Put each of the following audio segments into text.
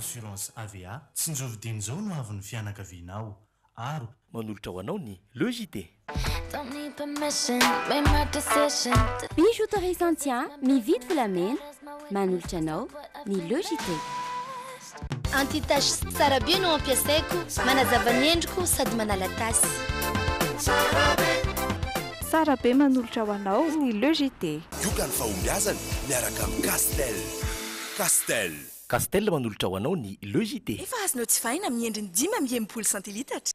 assurance AVA tsy njovidin'izao no avy ny fianakavianao aro manolotra ho anao ny Logité. Bijouterie Santia mividy volamena manolotra anao ny Logité. Anti-tache tsara be no ampiasaiko manazava ny endriko sady manala tasy. Tsara be manolotra ho anao ny Logité. Yoka ny fahombiazana miaraka amin'ny Castel. Castel manolotra ho anao ny Logité. Efa azonao tsy vaina amin'ny endriny 10 centilitatra.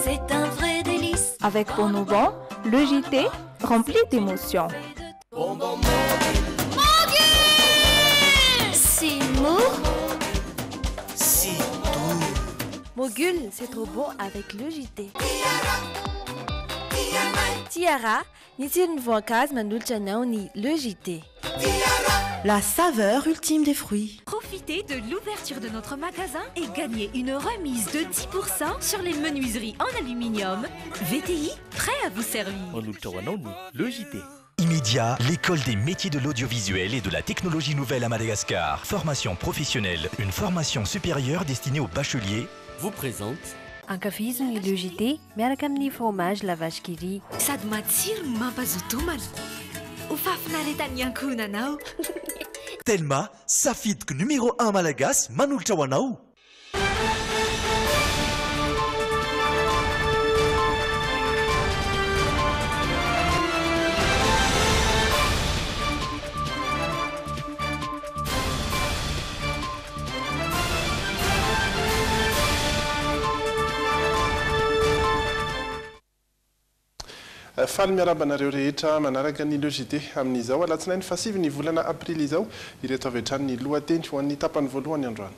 C'est un vrai délice. Avec Bonobon, Logité rempli d'émotions. C'est mou. si doux. Mogul, c'est trop bon avec Logité. Tiara, ny tsirony voankazo manolotra anao ny Logité. La saveur ultime des fruits. Profitez de l'ouverture de notre magasin et gagnez une remise de 10% sur les menuiseries en aluminium. VTI, prêt à vous servir. manolotra ho anao ny Logité. Immédiat, l'école des métiers de l'audiovisuel et de la technologie nouvelle à Madagascar. Formation professionnelle, une formation supérieure destinée aux bacheliers. Vous présente Ankafiziny ny Logité miaraka amin'ny fromage la vache qui rit. Sady matsiro no mampazoto homana. Ho fafinaretan'ny ankohonanao. Telma, safidiko numéro 1 malagasy manolotra ho anao. Faly miarabanareo rehetra manaraka ny Logité amin'izao alatsinainy fasivy ny volana aprily izao ireto avy hatrany ny lohateny ho an'ny tapany voalohany androany.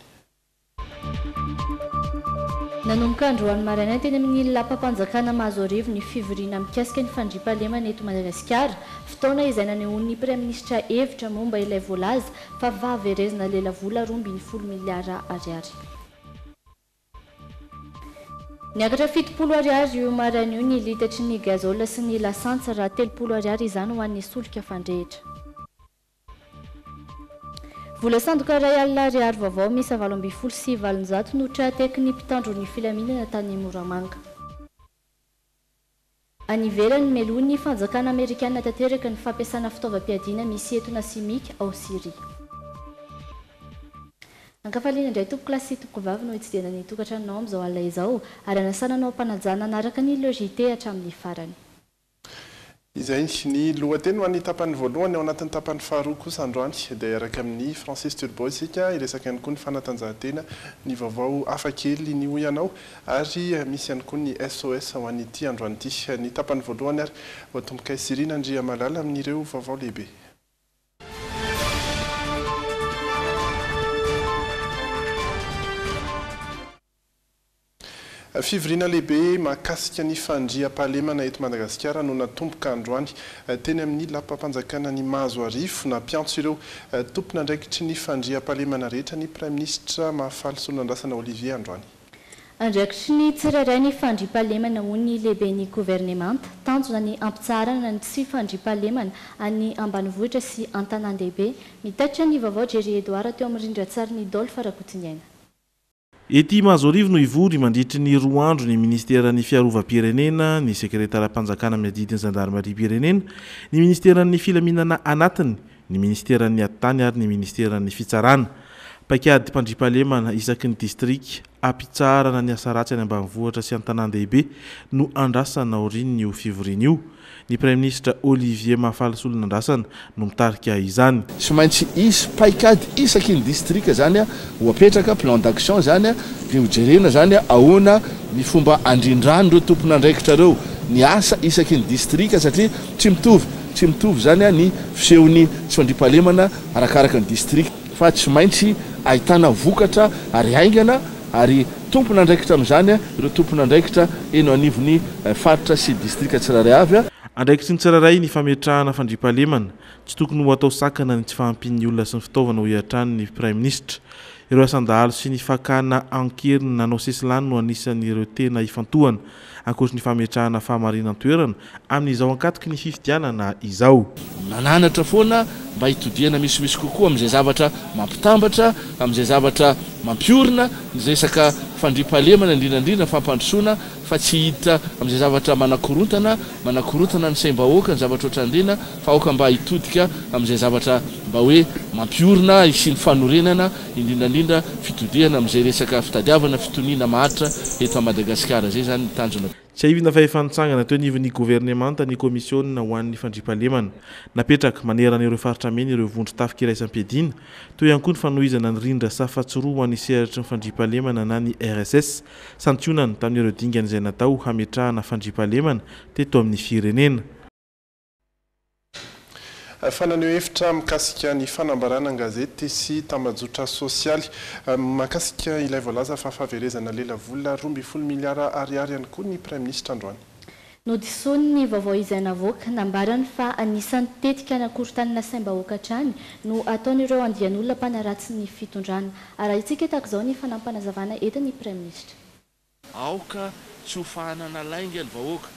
Nanomboka androany maraina teny amin'ny lapam-panjakana Mazoarivo ny fivoriana mikasika ny fandriam-pahalemana eto Madagasikara, fotoana izay nanehoan'ny Praiministra hevitra momba ilay voalaza fa vahaverezina lela vola 20 miliara ariary. Niakatra 70 ariary io maraina io ny litatry ny gazola sy ny lasantsy raha 30 ariary izany ho an'ny solika fandrehitra. Vola sandoka ray alina ariary vaovao misy 7 sy valonjato no trateky ny mpitandro ny filaminana tany Moramanga. Any ivelany meloa ny fanjakana Amerikana tanteraka ny fampiasana fitaovam-piadiana misy entona simika ao Syria. Ankafaliana indray tompoko lasy tompoko vavy no hitsidena ny tokantranonao amin'izao alina izao ary anasananao mpanajana anaraka ny Logité hatramin'ny farany. Izay ny lohateny ho an'ny tapany voalohany ao anatin'ny tapany faharoa kosa androany dia iaraka amin'ny Francis Turbo isika iresaka ihany koa ny fanatanjahantena ny vaovao hafakely ny hoy anao ary misy ihany koa ny SOS ho an'ity androany ity ny tapany voalohany ary vatomboka Sirina Andria Malala amin'ireo vaovao lehibe. Fivirina lehibe mahakasika ny fandriam-pahalemana eto Madagasikara no natomboka androany teny amin'ny lapam-panjakana ny Mazoarivo nampiantso ireo tompona andraikitry ny fandriam-pahalemana rehetra ny Praiministra Mahafaly Solonandrasana Olivier androany. Andraikitry ny tsirairay ny fandriam-pahalemana ho ny lehibe ny gouvernemanta tanjona ny ampitsarana ny tsy fandriam-pahalemana any ambanivohitra sy an-tanan-dehibe mitatra ny vaovao Jery Edouard teo amin'ny rindran-tsary ny Dolphe Rakotiniaina. Ety Mazoarivo no ivory mandritry ny 2 andro ny ministeran'ny fiarovam-pirenena, ny sekretara-panjakana amin'ny adidiny zandarmeri-pirenena, ny ministeran'ny filaminana anatiny, ny ministeran'ny atany ary ny ministeran'ny fitsarana. Paikady mpandriam-pahalemana isaky ny distrika ampitsarana ny asa ratsy any ambanivohitra sy an-tanan-dehibe no andrasana aoriny io fivoriana io. Ny Praiministra Olivier Mahafaly Solonandrasana no mitarika izany. Tsy maintsy isy paikady isaky ny distrika zany ho apetraka plan d'action zany dia hojerena zany ahoana ny fomba andrindrany ireo tompona andraikitra ireo ny asa isaky ny distrika satria tsy mitovy zany ny fisehony tsy fandriam-pahalemana arakaraka ny distrika fa tsy maintsy ahitana vokatra ary aingana ary tompona andraikitra amin'izany ireo tompona andraikitra eno anivony faritra sy distrika tsirairay avy. andraikitry ny tsiraray ny fametrahana fandriampahalemana tsy tokony ho atao sakana ny tsy fahampian'ny olona sy ny fitaovana ho iatrany ny prime ministre. Ireo asandalo sy ny fakana ankeriny nanao sesilany no anisan'ireo tena ifantohana ankoatry ny fametrahana fahamarinantoerana amin'izao ankatoky ny fifidianana izao. Mananatra foana mba hitodiana misimisy kokoa amin'izay zavatra mampitambatra, amin'izay zavatra mampiorina, ny resaka fandriampahalemana indrindrandrindra fampandrosoana fa tsy hiditra amin'izay zavatra manakorontana ny saim-bahoaka ny zavatra ohatrandrena fa aoka mba hitodika amin'izay zavatra mba hoe mampiorina sy ny fanorenana indrindrandrindra fitodiana amin'izay resaka fitadiavana fitoniana maharitra eto Madagasikara zay zany ny tanjona. Tsy ahivina fa efa nitsangana teo nivon'ny gouvernemanta ny komisiona ho an'ny fandriampahalemana napetraka manerana ireo faritra mena ireo vondro tafika iraisam-piadiana toy ihany koa ny fanohizana ny rindra safatsiroa ho an'ny sehatry ny fandriampahalemana na ny RSS santionany tamin'ireo dingana izay natao hametrahana fandriampahalemana teto amin'ny firenena. Fananeo hevitra mikasika ny fanambarana gazety sy tambazotra sosialy makasika ilay voalaza fa fahaverezana lela vola 12 miliara ariary ihany koa ny prime ministre androany. Nodisony ny vaovao izay navoaka nambarany fa anisan'ny tetika nakorontanina saim-bahoaka hatrany no ataon'ireo andian'olona mpanaratsy ny fitondrana. Araha itsika tahaka izao ny fanampanazavana etin'ny prime ministre. Aoka tsy ho fahanana lainga ny vahoaka.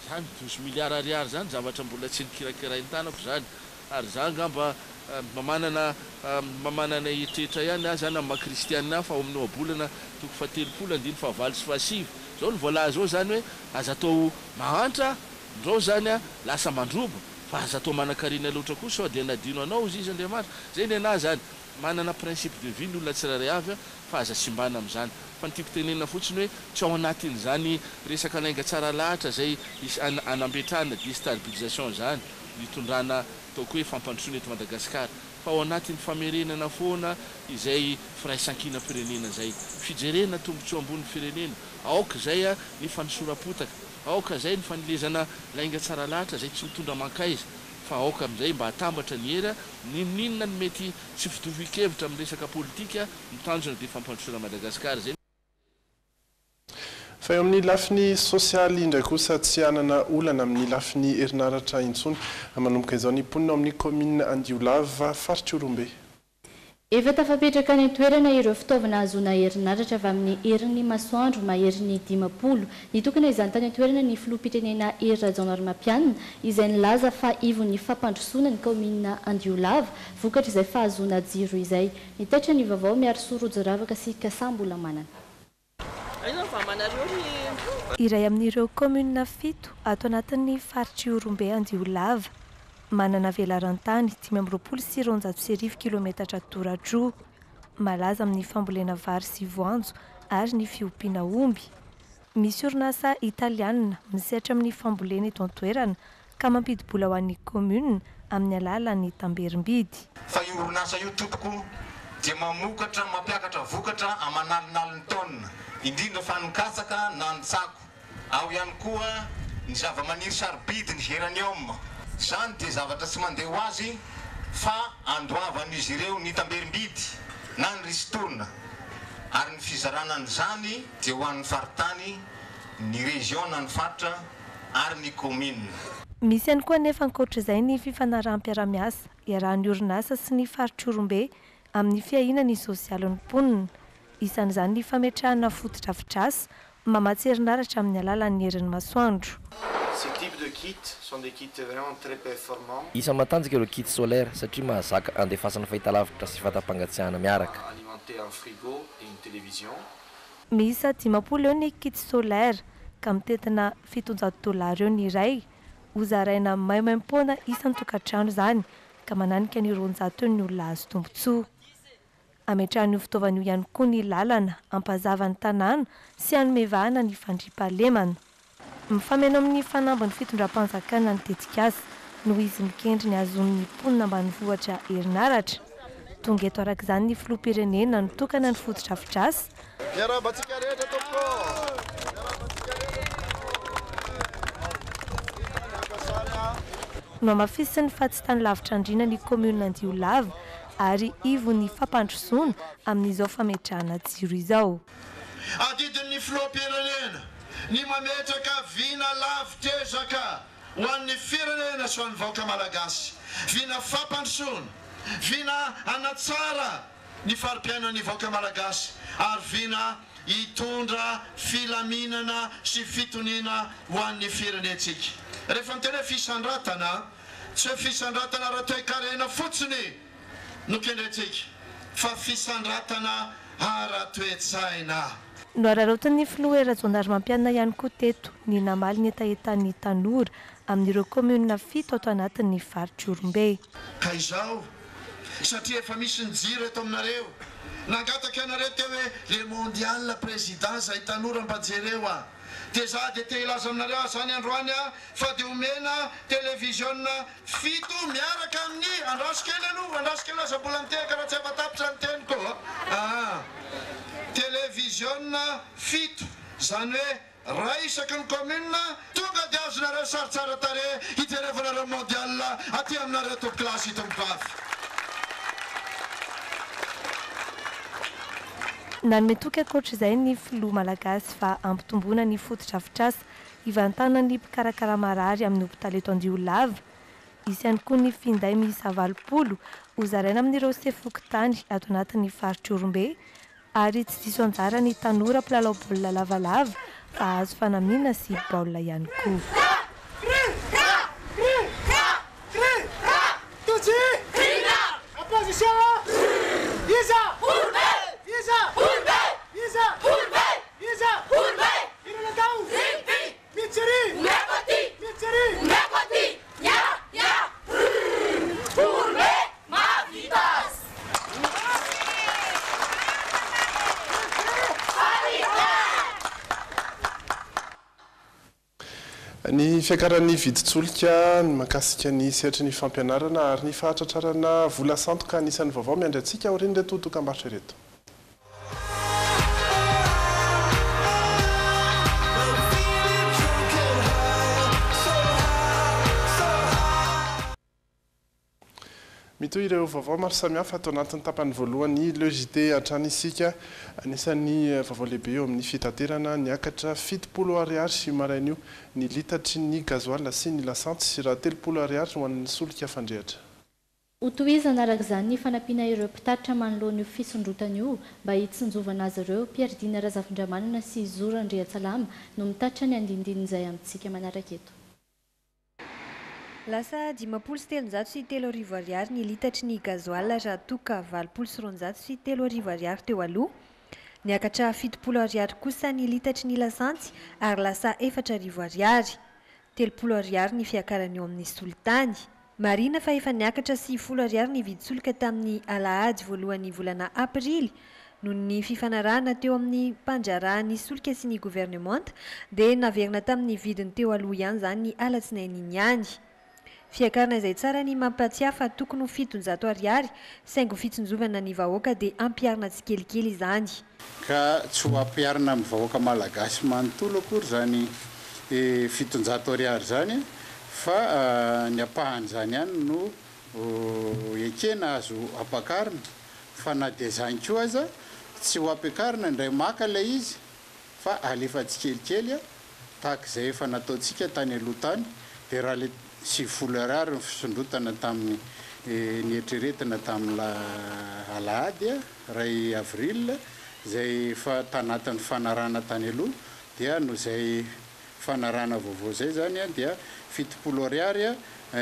Zany 12 miliara ariary zany zavatra mbola tsy nikirakirainy tanako zany ary zany ngamba mamanana etrehitra ihany zany amin'ny makristianina fa ao amin'ny ohabolana toko fatelopolo andiny fahavalo sy fahasivy zao ny voalaza zao zany hoe aza atao mahantra ndreo zany lasa mandrobo fa aza atao manan-karina loatra koa sao dia nadino anao izy izy Andriamanitra zay ny anahy zany manana principe de vie ny olona tsiraray avy fa aza simbana amin'izany fa ny tiako tenenina fotsiny hoe tsy ao anatin'izany resaka lainga tsara lahatra zay anambetrahana déstabilisation zany nitondrana ataoko hoe fampandrosoana eto Madagasikara fa ao anatin'ny famerenana foana izay firaisan-kina-pirenena zay fijerena tombotsoa ambony firenena aoka zay ny fandrosorapotaka aoka zay ny fanilezana lainga tsara lahatra zay tsy mitondra mankaiza fa aoka amin'izay mba hatambatra ny era ninona ny mety tsy fitovi-kevitra amin'ny resaka politika mitanjona dia fampandrosoana Madagasikara zay. Fa eo amin'ny lafiny sosialy indray kosa tsy anana olana amin'ny lafiny herinaratra intsony manomboka izao ny mponina amin'ny commune Andiolava faritra Orombe. Efa tafapetraka ny toerana ireo fitaovana azoana herinaratra avy amin'ny herin'ny masoandro maherin'ny 10 nitokana izany tany toerana ny filoham-pirenena Hery Rajaonarimampianina izay nilaza fa ivon'ny fampandrosoana ny commune Andiolava vokatra izay fahazoana jiro izay nitaitra ny vaovao miaro sorojo ravaka sy kasambola manana. Iray amin'ireo commune 7 ato anatin'ny faritra Orombe Andiolava manana velarantany 520 kilometatra toradroa malaza amin'ny fambolena vary sy voanjo ary ny fiompiana omby. Misy orinasa italiana misehatra amin'ny fambolena eto an-toerana ka mampidibola ho an'ny commune amin'ny alalan'ny tamberim-bidy. Fa io orinasa io tompoko dia mamokatra mampiakatra vokatra amanalinalin'ny taona indrindra fa nikasaka na ny tsako ao ihany koa ny zava-maniry sarobidy ny geranium zany dia zavatra tsy mandeha ho azy fa andoavan'izy ireo ny tamberim-bidy na ny ristourna ary ny fizarana n'izany dia ho an'ny faritany ny région na ny faritra ary ny commune. Misy ihany koa nefa ankoatr'izay ny fifanarahanm-piaramiasa iarahan'ny orinasa sy ny faritra Orombe amin'ny fiahinany sosialy ny mponina isan'izany ny fametrahana fotodrafitrasa mamatsy herinaratra amin'ny alalan'ny herin'ny masoandro. Ces types de kits sont des kits vraiment très performants. Isa matanjaka ireo kit solaire satria mahazaka andefasana fahitalavitra sy fahatapangatsiahana miaraka. Alimenté en frigo et une télévision. Miisa 10 eo ny kit solaire ka mitetina $700 eo ny iray hozaraina maimaim-poana isan'ny tokantrano zany ka mananika ny 200 eo ny olona azo tombotsoa. Ametrahan'io fitaovana io ihany koa ny lalana ampazava ny tanàna sy hanomevahana ny fandriampahalemana. Mifameno amin'ny fanamban'ny fitondram-panjakana ny tetikasa noho izy mikendry ny azon'ny mponina ambanivohitra herinaratra. Tonga eto arak'izany ny filoham-pirenena nitokana ny fotodrafitrasa. No amafisiny fa tsy tany lavitra andrina ny commune Andiolava ary ivon'ny fampandrosoana amin'izao fametrahana jiro izao. Adidin'ny filoham-pirenena ny mametraka vina lavitezaka ho an'ny firenena sy ho an'ny vahoaka malagasy vina fampandrosoana vina anatsara ny fari-piainan'ny vahoaka malagasy ary vina hitondra filaminana sy fitoniana ho an'ny firenentsika rehefa miteny hoe fisandratana tsy hoe fisandratana raha toe-karena fotsiny no kendrentsika fa fisandratana ara-toetsaina no araraotan'ny filoha era-jandarmampianina ihany koa teto ny namaly ny etaetan'ny tanora amin'ireo commune 7 ato anatin'ny faritry Orombe. Ka izao satria efa misy ny jiro eto aminareo nangataka ianareo teo hoe le mondial président zay tanora mbajereo a dia za dia te ilaza aminareo zany androany a fa dia omena televisionna 7 miaraka amin'ny andrasikely aloha andrasikely aza mbola niteka raha tsy afatapitra ny teniko televisionna 7 zany hoe raha isaky ny commune tonga dia azonareo saritsara tare hijerevanareo mondial aty aminareo top klasy tompafy nanome toky akoatra izay ny filoha malagasy fa ampitomboana ny fotodrafitrasa hivantanany mpikarakara marary amin'ny hopitaly eto Andiolava isy ihany koa ny finday miisa 20 hozaraina amin'ireo sefokotany ato anatin'ny faritry Orombe ary tsy diso anjara ny tanora mpilalao baolina lavalava fa azo fanamiana sy baolina ihany koa. Ny fiakaran'ny viditsolika ny makasika ny sehatry ny fampianarana ary ny fahatratrarana vola santoka anisan'ny vaovao miandratsika aoriany reto dokam-barotra reto. Mitoy ireo vaovao maro samihafa atao anatin'ny tapany voalohany logité hatrany isika anisan'ny vaovao lehibe eo amin'ny fitaterana niakatra 70 ariary sy marainio ny litatry ny gazoil sy ny lasanty sy raha 30 ariary ho an'ny solika fandrehatra. Hotohizana araka izany ny fanampiana ireo mpitatitra manoloana io fisondrotana io mba hitsinjovana azy ireo Pierdina Razafindramanana sy Zora Andriatsalama no mitatra ny andindinin'izay amintsika manaraka eto. Lasa 503 ariary ny litatry ny gazoil raha toka 403 ariary teo aloha. Niakatra 70 ariary kosa ny litatry ny lasantsy ary lasa 4 ariary. 30 ariary ny fiakarany eo amin'ny solitany. Marina fa efa niakatra 10 ariary ny viditsolika tamin'ny alahady voalohan'ny volana aprily noho ny fifanarahana teo amin'ny mpanjarahan'ny solika sy ny gouvernemanta dia naverina tamin'ny vidiny teo aloha ihany zany ny alatsinainy ihany. Fiakarana izay tsara ny mampatsiahy fa tokony 700 ariary saingo fitsinjovana ny vahoaka dia ampiarina tsikelikely izany. Ka tsy ho ampiarina amin'ny vahoaka malagasy manontolo akory zany 700 ariary zany fa ny apahany zany ihany no ekena azo ampakarina fa na dia zany koa aza tsy ho ampiakarina indray maka ilay izy fa alefa tsikelikely tahaka izay efa nataontsika tany aloha tany dia raha le 70 ariary ny fisondrotana tamin'ny nietreretina tamin'ny alahady ray avril izay fa tanatin'ny fanarana tany aloha dia no izay fanarana vaovao zay zany dia 70 ariary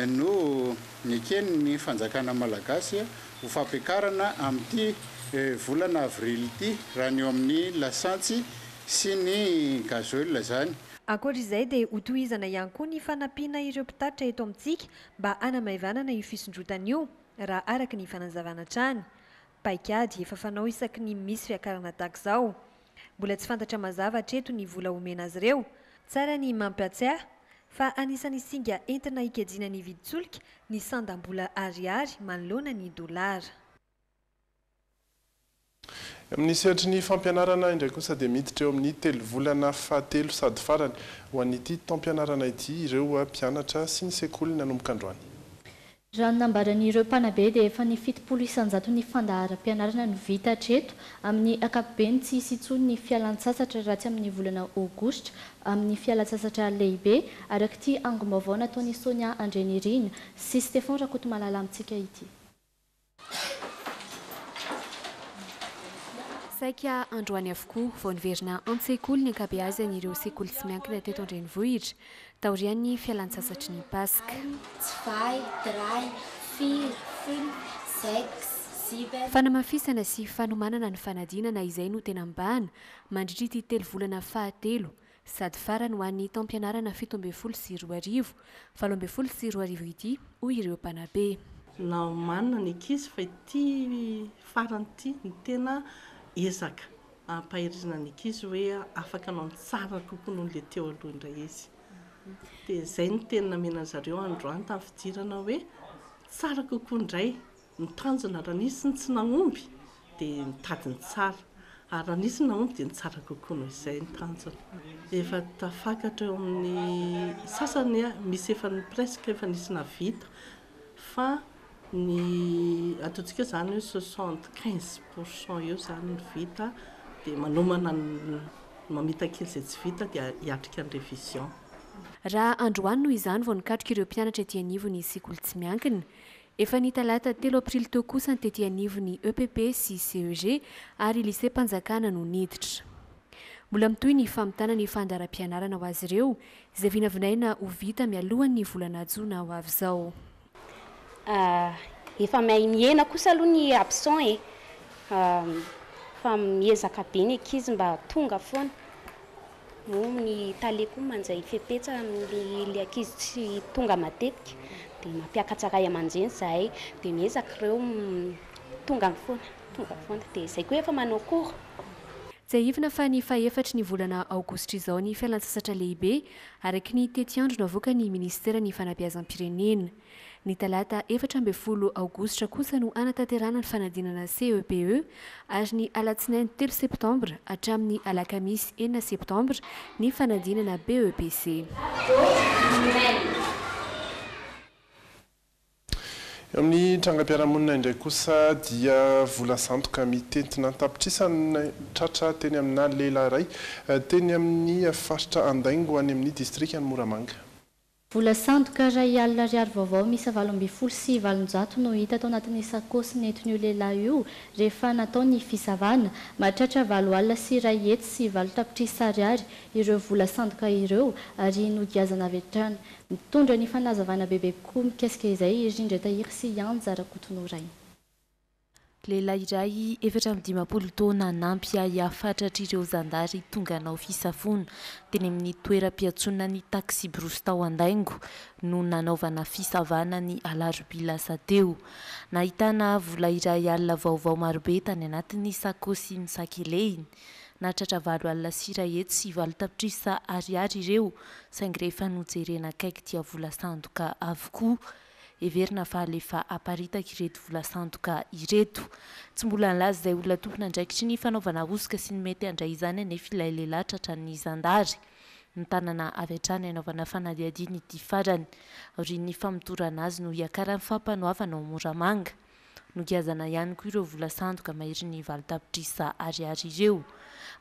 no niekeny ny fanjakana malagasy ho fampiakarana amin'ity volana avril ity raha ny eo amin'ny lasantsy sy ny gazoil zany. Ankoatr'izay dia hotohizana ihany koa ny fanampiana ireo mpitatitra eto amintsika mba hanamaivanana io fisondrotana io raha araka ny fanazavana trany. Paikady efa fanao isaky ny misy fiakarana tahaka izao. Mbola tsy fantatra mazava hatreto ny vola omena azy ireo. Tsara ny mampiatsiahy fa anisan'ny singa entina hikajina ny viditsolika ny sandam-bola ariary manoloana ny dolara. Amin'ny sehatry ny fampianarana indray kosa dia miditra eo amin'ny 3 volana fahatelo sady farany ho an'ity taom-pianarana ity ireo mpianatra sy ny sekoly nanomboka androany. raha nambaran'ireo mpanabe dia efa ny 70 ny fandaharam-pianarana no vita hatreto amin'ny ankapobeny tsy hisy intsony ny fialan-tsasatra raha tsy amin'ny volana aogositra amin'ny fialan-tsasatra lehibe araka ity angom-baovao nataony Sonia Andrenirina sy Stéphane Rakotomalala amintsika ity. Saika androany avokoa vao niverina an-tsekoly ny ankabeazan'ireo sekoly tsy miankina teto Andrenivohitra taorian'ny fialan-tsasatry ny Paska. Fanamafisana sy fanomanana ny fanadinana izay no tena mbana mandritra ity 3 volana fahatelo sady farany ho an'ny taom-pianarana 17 sy 2 17 sy 2 ity hoy ireo mpanabe. Na manana ny ankizy fa ity farany ity ny tena ezaka ampahirizana ny ankizy hoe afaka anao tsara kokoa noho le teo aloha indray izy. Dia izay ny tena namena zareo androany tamin'ny fidirana hoe tsara kokoa indray ny tanjona raha nisy ny tsy nagnomby dia mitady ny tsara ary raha nisy ny nagnomby dia ny tsara kokoa noho izay ny tanjona. Efa tafakatra eo amin'ny sasany misy efa ny presque efa nisy navita fa ny ataontsika zany hoe 75% eo zany ny vita dia manomana mamita kely izay tsy vita dia hiatrika ny révision. Raha androany noho izany vao nikatrika ireo mpianatra etỳ anivon'ny sekoly tsy miankina, efa ny talata 3 aprily teo kosa ny tetỳ anivon'ny EPP sy CEG ary lycée Mpanjakana no niditra. Mbola mitohy ny famitana ny fandaharam-pianarana ho azy ireo izay vinavinaina ho vita mialohan'ny volana Jona ho avy izao. Efa miena kosa aloha ny absent fa miezaka be ny ankizy mba tonga foana. Moa ny taleko manjay fepetsa amin'ny ankizy tsy tonga matetika dia mampiakatsara aman-dreny zahay dia miezaka ireo tonga foana dia izay koa efa manao cours. Tsy ahivina fa ny fahefatry ny volana aogositra izao ny fialan-tsasatra lehibe araky ny tetiandro navoaka ny ministera ny fanabeazam-pirenena. Ny talata 14 aogositra kosa no anatanterana ny fanadinana CEPE ary ny alatsinainy 3 septambra hatramin'ny alakamisy 9 septambra ny fanadinana BEPC. Eo amin'ny trangam-piarahamonina indray kosa dia vola sandoka mitentina tapitrisany tratra teny amina lehilahy iray teny amin'ny faritra Andaingo ho any amin'ny distrikany Moramanga. Vola sandoka iray alina ariary vaovao misy 7 sy 700 no hita tao anatin'ny sakosy nentin'io lehilahy io rehefa natao ny fisavana mahatratra 7 alina sy 1 hetsy sy 7 tapitrisa ariary ireo vola sandoka ireo ary nodiazana avy hatrany. Mitondra ny fanazavana bebe koa mikasika izay Rindra Tahiry sy Anja Rakotonoray. Lehilahy iray 7 taona nampy hiafatratra ireo zandary tonga nanao fisafona teny amin'ny toeram-piatsonana ny taxi Brosy tao Andaingo no nanaovana fisavana ny alarobia lasa teo. Nahitana vola iray alina vaovao marobe tany anatin'ny sakosy misakelehiny. Nahatratra 7 alina sy 1 hetsy sy 7 tapitrisa ariary ireo saingy rehefa nojerena akaiky dia vola sandoka avokoa. Everina fa alefa aparitaka ireto vola sandoka ireto. Tsy mbola nilaza izay olona tompona andraikitry ny fanaovana osika sy ny mety andray izany anefa ilay lehilahy tratran'ny zandary. Ny tanana avy hatrany anaovana fanadihadiana ity farany. Aorian'ny famotorana azy no hiakaran'ny fampanoavana ao Moramanga. Nodiazana ihany koa ireo vola sandoka mahery ny 7 tapitrisa ariary ireo.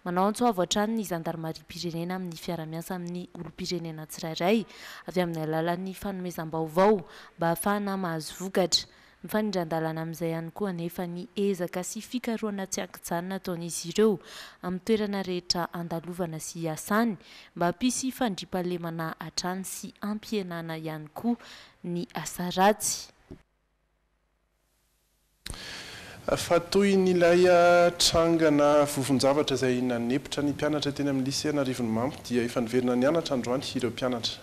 Manao antsoavo hatrany ny zandarmariam-pirenena amin'ny fiara-miasa amin'ny olom-pirenena tsirairay avy amin'ny alalan'ny fanomezam-baovao mba ahafahana mahazo vokatra. Mifanindran-dalana amin'izay ihany koa anefa ny ezaka sy fikarohana tsy ankijanona ataon'izy ireo amin'ny toerana rehetra andalovana sy hiasany mba hampisy fandriampahalemana hatrany sy ampihenana ihany koa ny asa ratsy. Fa toy n'ilay trangana vovon-javatra izay nanepotra ny mpianatra teny amin'ny lycée Anarivonimamy dia efa niverina nianatra androany ireo mpianatra.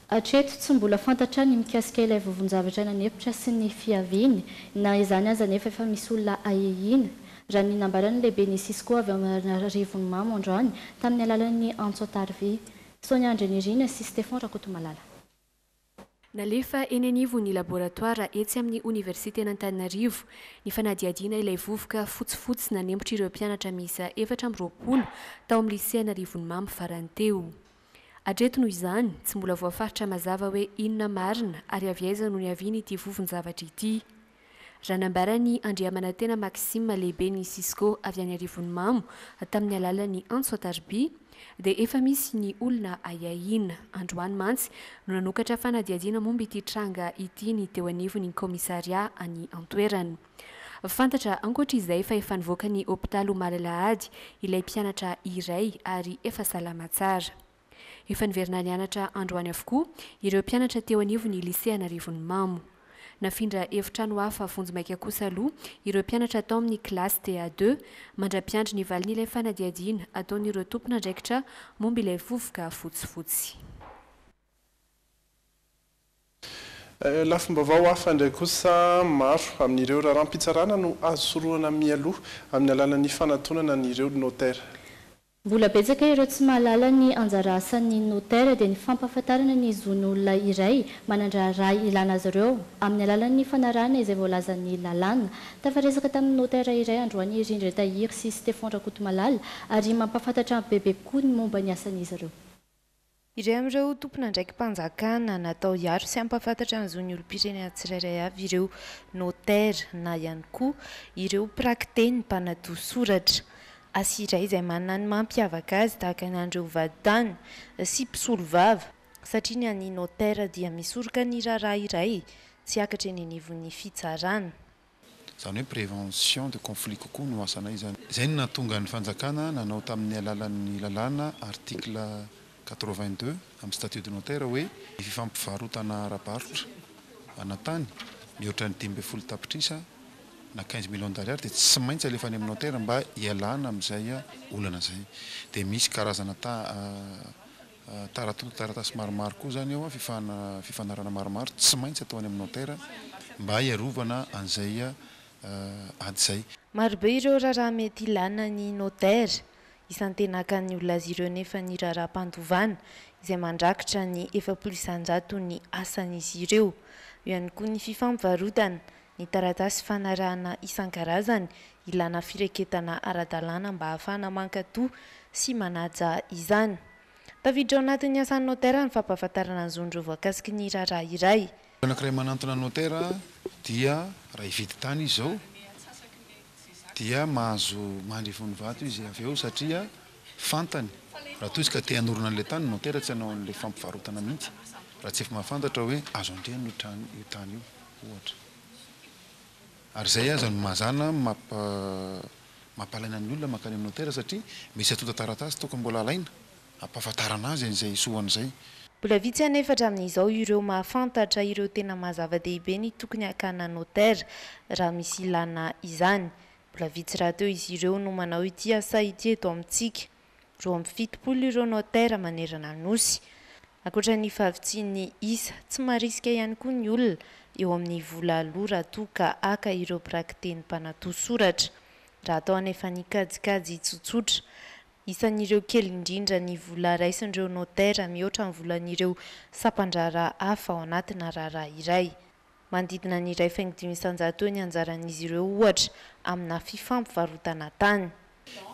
Hatreto tsy mbola fantatra ny mikasika ilay vovon-javatra nanepotra sy ny fiaviany na izany aza nefa efa misy olona ahihina. Raha ny nambarany lehibe ny Sisko avy amin'ny Anarivonimamy androany tamin'ny alalan'ny Antsoatarvy. Sonia Andrenirina sy Stéphane Rakotomalala. Nalefa eny anivo ny laboratoire etsy amin'ny Université n'Antananarivo ny fanadihadiana ilay vovoka fotsifotsy nanempotra ireo mpianatra misa 420 tao amin'ny lycée Anarivonimamy farany teo. Adreto noho izany tsy mbola voafaritra mazava hoe inona marina ary avy aiza no ny aviany ity vovon-javatra ity. Raha nambarany andriamana tena Maxime lehibe ny Cisco avy any Arivony Mamo tamin'ny alalan'ny Ansoatarby dia efa misy ny olona ayaina androany mantsy no nanokatra fanadiadiana momba ity tranga ity ny teo anivon'ny komisaria any Antoerana. Fantatra ankoatra izay fa efa nivoaka ny hôpitaly Malalahady ilay mpianatra iray ary efa salama tsara. Efa niverina nianatra androany avokoa ireo mpianatra teo anivon'ny lycée Anarivony Mamo. Nafindra efitrano hafa vonjomaika kosa aloha ireo mpianatra atao amin'ny klasy TA2 mandra-piandry ny valin'ilay fanadiadiana ataon'ireo tompon'andraikitra momba ilay vovoka fotsifotsy. Lafim-baovao hafa indray kosa maro amin'ireo raharam-pitsarana no azo soroana mialoha amin'ny alalan'ny fanatonana an'ireo notera. Mbola betsaka ireo tsy mahalala ny anjara asan'ny notera dia ny fampahafantarana ny zon'olona iray manandraraha ilana azy ireo amin'ny alalan'ny fanarahana izay voalazan'ny lalàna. Tafaresaka tamin'ny notera iray androany Rindra Tahiry sy Stéphane Rakotomalala ary mampafantatra bebe koa ny momba ny asan'izy ireo. Iray amin'ireo tompon'andraiky mpanjakana natao hiaro sy hampafantatra ny zon'ny olom-pirenena tsirairay avy ireo notera na ihany koa ireo prakteny mpanadio soratra. Asa iray izay manana ny mampiavaka azy tahaka ny andreo vaditany sy mpisolo vava satria ny an'ny notera dia misoroka ny raharaha iray tsy akatra eny anivon'ny fitsarana. Zany hoe prévention de conflit kokoa no asana izany. Izay no nahatonga ny fanjakana nanao tamin'ny alalan'ny lalàna article 82 amin'ny statut de notaire hoe fifampivarotana ara-barotra anatany mihoatra ny 10 tapitrisa na 15 millions d'ariary dia tsy maintsy alefa any amin'ny notera mba hialana amin'izay olana zay. Dia misy karazana taratasy maromaro koa zany eo fifanarana maromaro tsy maintsy atao any amin'ny notera mba hiarovana an'izay ady zay. Marobe ireo raharaha mety ilana ny notera isan'ny tena hakan'ny olona azy ireo nefa ny raharaha-mpandovana izay mandrakitra ny 700 ny asan'izy ireo. Ihany koa ny fifampivarotana ny taratasy fanarahana isan-karazany ilana fireketana ara-dalàna mba ahafahana mankatoa sy manaja izany. Tafiditra ao anatin'ny asan'ny notera ny fampahafantarana ny zon'ireo voakasiky ny raharaha iray. Anankiray manantona notera dia raha hividy tany izy zao dia mahazo mandrivony vato izy avy eo satria fantany. Raha toy izy ka te hanorona an'ilay tany notera tsy hanao an'ilay fampivarotana mihitsy raha tsy efa mahafantatra hoe azo andriana io tany io ohatra. Ary zay aza no mazana mampalaina ny olona mankany amin'ny notera satria misy atota taratasy tokony mbola alaina ampahafantarana azy an'izay isoan'izay. Mbola vitsy anefatra amin'izao ireo mahafantatra ireo tena mazava-dehibe ny tokony hakana notera raha misy ilana izany. Mbola vitsy raha teo izy ireo no manao ity asa ity eto amintsika. 27 ireo notera manerana nosy. Ankoatra ny fahavitsian'ny isa tsy marisika ihany koa ny olona eo amin'ny vola lora toka aka ireo prakteny mpanadio soratra. Raha atao anefa ny kajikajy tsotsotra isan'ireo kely indrindra ny vola raisin'ireo notera mihoatra amin'ny volan'ireo sampandraraha hafa ao anatina raharaha iray. Manodidina ny 2,500 ny anjaran'izy ireo ohatra amina fifampivarotana tany.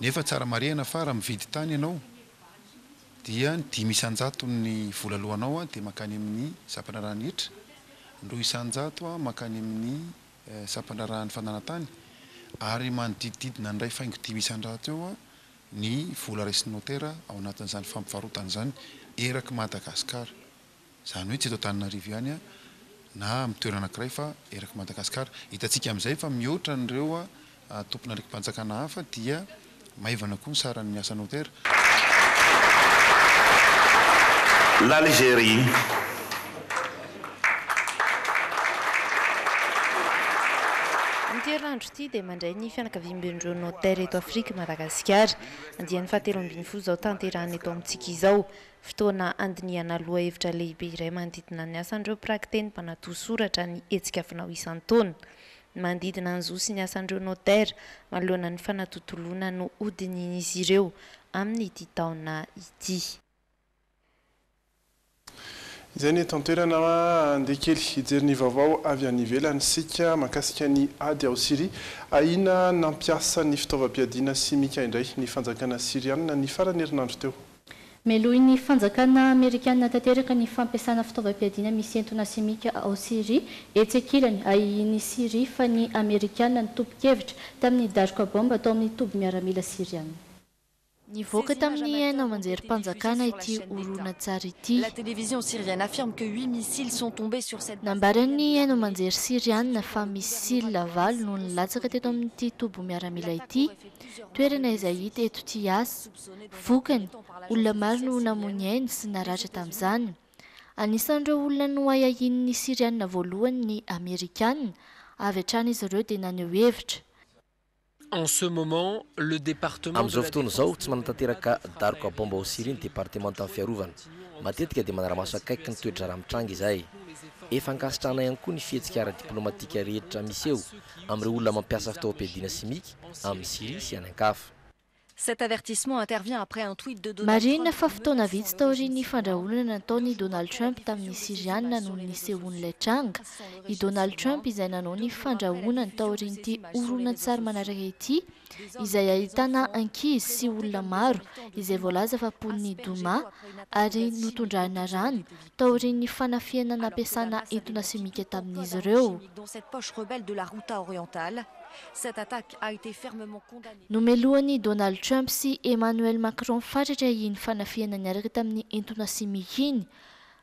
Nefa tsara marihana fa raha mividy tany ianao dia 500 ny vola alohanao dia makany amin'ny sampandrarahan'ny hitra, 200 makany amin'ny sampandrarahan'ny fananantany ary manodidididina ny ray faingo 500 eo ny vola raisin'ny notera ao anatin'izany fampivarotana izany eraky Madagasikara. Zany hoe tsy eto Antananarivo ihany na amin'ny toerana anankiray fa eraky Madagasikara. Hitantsika amin'izay fa mihoatra n'ireo tompona ndraiky mpanjakana hafa dia maivana koa ny saran'ny asa notera. L'Algérie. Herinandro ity dia mandray ny fianakaviam-ben'ireo notera eto Afrika Madagasikara. Andian'ny 17 zao tanterahana eto amintsika izao. Fotoana andinihana aloha hevitra lehibe iray manodidina ny asan'ireo prakteny mpanadio soratra ny hetsika afinao isan-taona. Manodidina ny zo sy ny asan'ireo notera manoloana ny fanatotoloana no hodinin'izy ireo amin'ny ity taona ity. Izay ny eto an-toerana andeha kely hijery ny vaovao avy any ivelany sika mahakasika ny ady ao Siria. Ahina nampiasa ny fitaovam-piadiana simika indray ny fanjakana siriana ny farany herinandro teo. melohy ny fanjakana amerikanina tanteraka ny fampiasana fitaovam-piadiana misy entona simika ao Syrie etsekilany ahiny Syrie fa ny amerikanina ny tompo-kevitra tamin'ny daroka bomba atao amin'ny toby miaramila siriana. Nivoaka tamin'ny haino manjerim-panjakana ity orona tsara ity. La télévision syrienne affirme que 8 missiles sont tombés sur cette nambaran'ny haino manjery siriana fa misile valo no nilatsaka teto amin'ity tobo miaramila ity. Toerana izay hita eto Tias, vokany olona maro no namony aina sy naratra tamin'izany. Anisan'ireo olona no ayahin'ny siriana voalohany ny amerikanina avy hatrany izy ireo dia naneho hevitra. En ce moment, le département amin'izao fotoana izao tsy manatanteraka daroka bomba ao Syrie ny département fiarovana. Matetika dia manaramaso akaiky ny toetra ramitranga izay. Efa ankasitrana ihany koa ny fihetsika ara-diplomatika rehetra misy eo amin'ireo olona mampiasa fitaovam-piadiana simika amin'ny Syrie sy any ankafa. Cet avertissement intervient après un tweet de Donald Marina fa fotoana vitsy taorian'ny fandrahonana nataony Donald Trump tamin'ny Siriana no nisehon'ilay tranga. I Donald Trump izay nanao ny fandrahonana taorian'ity horonan-tsary manaraka ity izay ahitana ankizy sy olona maro izay voalaza fa pon'ny doma ary notondrahana rano taorian'ny fanafiana nampiasana entona simika tamin'izy ireo. dans cette poche rebelle de la Ghouta orientale. Cette attaque a été fermement condamnée. Nomelohan'ny Donald Trump sy Emmanuel Macron fatratra iny fanafiana niaraka tamin'ny entona simika iny.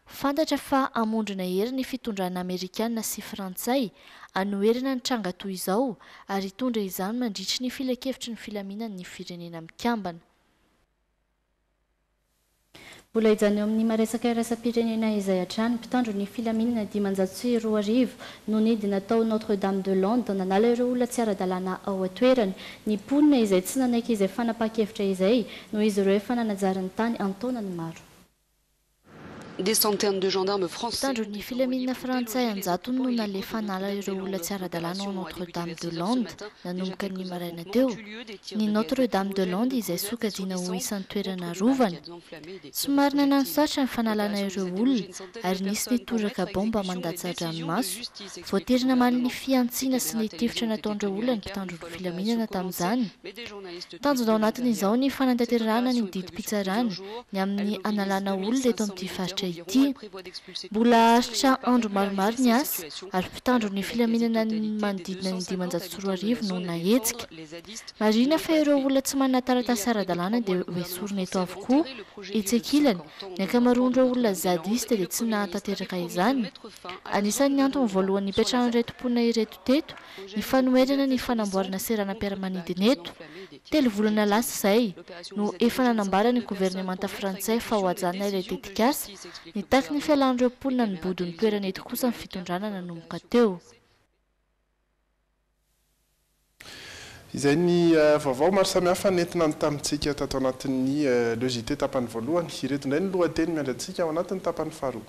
Fantatra fa amondrina hery ny fitondrana Amerikanina sy Frantsay anoherina ny tranga toy izao ary hitondra izany mandritry ny filakevitry ny filaminan'ny firenena mikambana. Mbola ijany eo amin'ny maresaka iraisam-pirenena izay hatrany mpitandro ny filaminana 520 no nidy natao Notre-Dame de Londres nanala ireo olona tsy ara-dalàna ao atoerany. Ny mponina izay tsy nanaiky izay fanapa-kevitra izay no izy ireo efa nanajara tany antaonany maro. Des centaines de gendarmes français. Mpitandron'ny filaminana frantsay anjato no nalefa nala ireo olona tsy ara-dalàna ao Notre-Dame de Londres nanomboka ny maraina teo. Ny Notre-Dame de Londres izay sokajina ho isan'ny toerana rovana. Somary nanansaotra ny fanalana ireo olona ary nisy nitoraka bomba mandatsa ranomaso. Voaterina man'ny fiantsiana sy ny tifitra nataon'ireo olona ny mpitandron'ny filaminana tamin'izany. Tanjona ao anatin'izao ny fanantanterahana ny didim-pitsarana ny amin'ny analana olona eto amin'ity faritra ity. Mbola aritra andro maromaro ny asa ary mpitandron'ny filaminana ny manodidina ny 540 no nahetsika. Marina fa ireo olona tsy manana taratasy ara-dalàna dia hoesorina eto avokoa. Etsekilany ny ankamaroan'ireo olona zadista dia tsy nahatanteraka izany. Anisan'ny antony voalohany hipetrahan'ny reto mponina ireto teto ny fanoherana ny fanamboarana seranam-piaramanidina eto. 3 volana lasa izay no efa nanambara ny gouvernemanta frantsay fa ho hajanona ilay tetikasa nitaky ny fialan'ireo mponina ny bodiny toerana eto kosa ny fitondrana nanomboka teo. Izay ny vaovao maro samihafa nentina ny tamintsika tato anatin'ny logité tapany voalohany. Ireto indray ny lohateny miandrantsika ao anatin'ny tapany faharoa.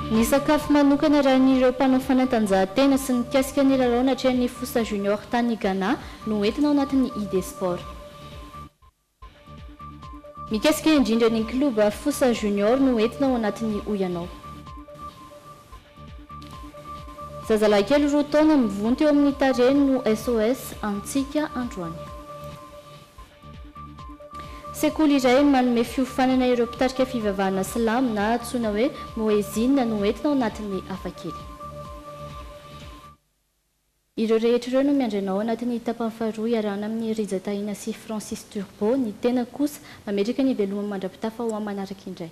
Ny sakafo manokana raha n'ireo mpanao fanatanjahantena sy nikasika ny lalao natrehan'ny Fossa Junior tany Ghana no entina ao anatin'ny ID Sport. Mikasika indrindra ny kluba Fossa Junior no entina ao anatin'ny Oyanao. Zazalahy kely 2 taona mivonto eo amin'ny tareny no SOS Antsika androany. Sekoly iray manome fiofanana ireo mpitarika fivavahana silamo na antsoina hoe moezina no entina ao anatin'ny hafakely. Ireo rehetra ireo no miandranao anatin'ny tapany faharoa iarahana amin'ny Riza Tahina sy Francis Turbo. Ny tena kosa mametraka ny veloma mandrapitafa ho manaraka indray.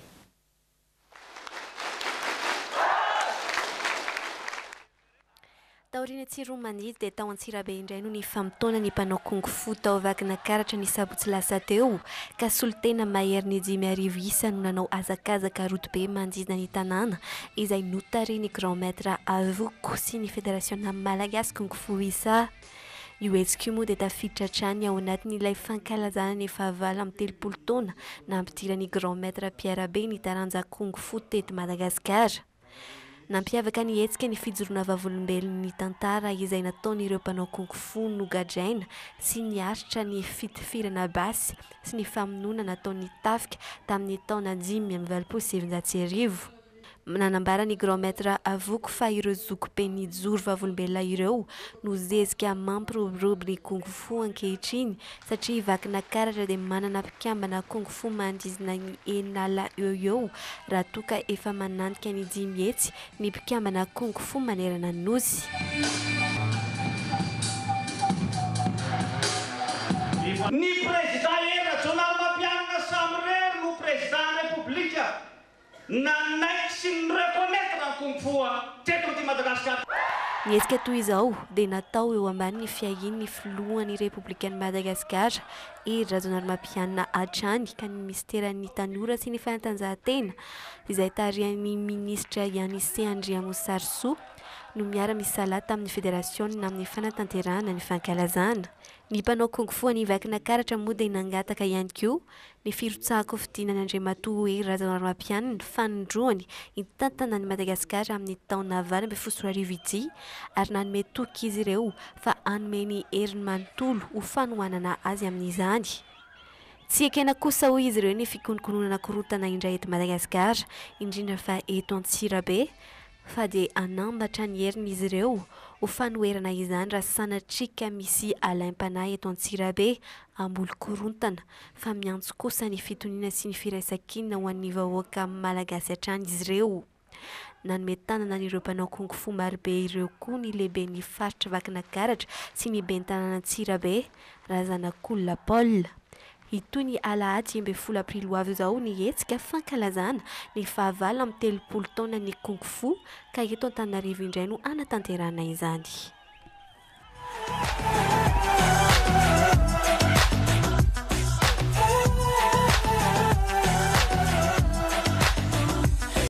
Taoriana Tsiromanidy dia tao Antsirabe indray no ny famitona ny mpanao kung fu tao vakina karatra ny sabotsy lasa teo ka solitena mahery ny 5,000 isa no nanao azakazaka rotobe manjizina ny tanàna izay notariny grand maître Avoko sy ny fédération malagasy kung fu isa. Io hetsika moa dia tafiditra hatrany ao anatin'ilay fankalazana ny fahavala amin'ny 30 taona nampidirany grand maître Pierre Be ny taranja kung fu teto Madagasikara. Nampiavaka ny hetsika ny fijoroana vavolombelon'ny tantara izay nataon'ireo mpanao kung fu nogadraina sy niaritra ny fitifirana basy sy ny famonoana nataon'ny tafika tamin'ny taona 5,790. Nanambara ny grand maître avoko fa ireo zokom-pe nijoro vavolombelona ireo no zezika mampiroborobo ny kung fu ankehitriny satria vakina karatra dia manana mpikambana kung fu mandizina ny enala eo raha toka efa manantika ny 10 mihetsy ny mpikambana kung fu manerana nosy. Ny président era Jonal Mapianina Samrer no président république nanaiky sy ny reconnaître ny kung fu teto ty Madagasikara. Niezika toy izao dia natao eo ambany ny fiahiny filohan'ny Republikan'i Madagasikara Edra Jonal Mapianina hatrany ka ny ministeran'ny tanora sy ny fanatanjahantena izay tarihan'ny ministra Yanisé Andriamosarso no miara-misala tamin'ny federaciona amin'ny fanatanterahana ny fankalazana. Ny mpanao kung fu ny vakina karatra moa dia nangataka ihany koa ny firotsahako fidinan'Andriamatoa Edra Jonal Mapianina fanondroany hitantana ny Madagasikara amin'ny taona 2024 ity ary nanome toky izy ireo fa hanome ny heriny manontolo ho fanohanana azy amin'izany. Tsy ekena kosa hoy izy ireo ny fikononkononana korotana indray eto Madagasikara indrindra fa eto Antsirabe fa dia anambatra ny heriny izy ireo ho fanoherana izany raha sanatrika misy alaim-panahy eto Antsirabe ambolo-korontana fa miantso kosa ny fitoniana sy ny firaisan-kinina ho an'ny vahoaka malagasy hatrany izy ireo. Nanome tanana n'ireo mpanao kung fu marobe ireo koa ny lehibe ny faritra vakina karatra sy ny bentanana Antsirabe Razanakolona Paul. Ito ny alahady 10 aprily avy izao ny hetsika fankalazana ny fahavalona amin'ny 30 taona ny kung fu ka eto Antananarivo indray no anatanterahana izany.